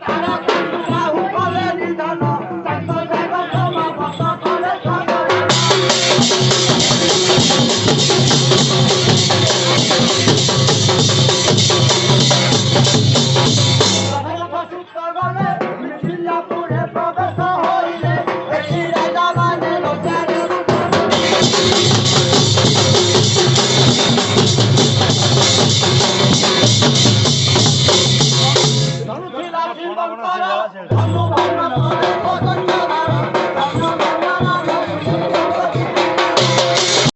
তারা বাহু বলে নিধন তাঙ্গ দেব ক্ষমা ভক্ত করে সাগর সূত্রগণে মিথিলাপুরে প্রবেশ হইলে একটি রাজা মানে লোকের ধনুষী রাশি বন্তর ধনু